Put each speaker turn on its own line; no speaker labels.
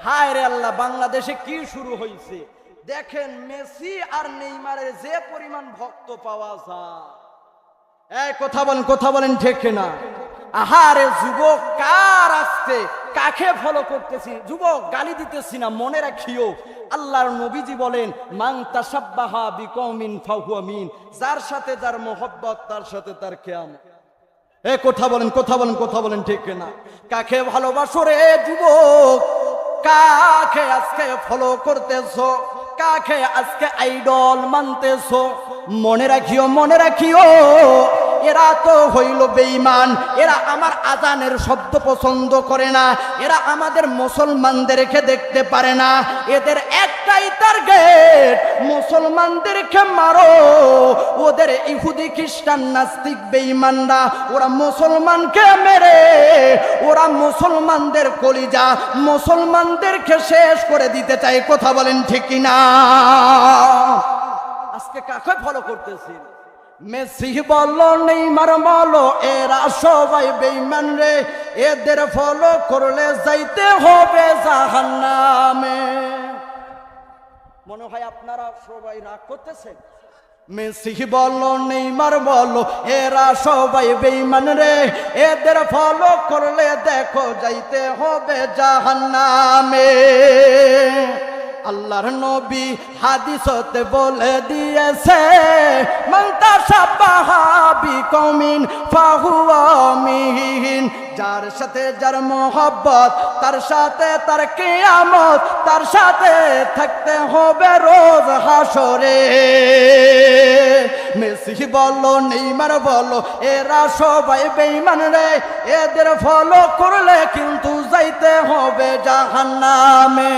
হায় রে আল্লাহ, বাংলাদেশে কি শুরু হয়েছে দেখেন। মেসি আর নেইমারের যে পরিমাণ ভক্ত পাওয়া যায়, এই কথা বলেন ঠিক না? আহারে যুবক, কার আসছে, কাকে ফলো করতেছি? যুবক, গালি দিতেছি না, মনে রাখিও আল্লাহর নবীজি বলেন, মান তাসাব্বাহা বিকওমিন ফাহুয়া মিন, যার সাথে যার মোহব্বত তার সাথে তার কিয়ামত। এ কথা বলেন ঠিক না? কাকে ভালোবাসো রে যুবক? কাকে আজকে ফলো করতেছো? কাকে আজকে আইডল মানতেছো? মনে রাখিও এরা তো হইল বেঈমান। এরা আমার আজানের শব্দ পছন্দ করে না, এরা আমাদের মুসলমানদেরকে দেখতে পারে না। এদের একটাই টার্গেট, মুসলমানদেরকে মারো। ওদের ইহুদি খ্রিস্টান নাস্তিক বেঈমানরা ওরা মুসলমানকে মেরে ওরা মুসলমানদের কলিজা, মুসলমানদেরকে শেষ করে দিতে চায়। কথা বলেন ঠিক কিনা? আজকে কাকে ফলো করতেছি? মেসি বলো, নেইমার বলো, এরা সবাই বেঈমান রে। এদের ফলো করলে যাইতে হবে জাহান্নামে। মনে হয় আপনারা সবাই রাগ করতেছেন। মেসি বলো, নেইমার বলো, এরা সবাই বেঈমান রে। এদের ফলো করলে দেখো যাইতে হবে জাহান্নামে। আল্লাহর নবী হাদিসতে বলে দিয়েছে, মান তাশাব্বাহা বিকওমিন ফাহুয়া মিন, যার সাথে যার মোহব্বত তার সাথে তার কিয়ামত, তার সাথে থাকতে হবে রোজ হাসরে। মেসি বলো, নেইমার বলো, এরা সবাই বেঈমান রে। এদের ফলো করলে কিন্তু যাইতে হবে জাহান্নামে।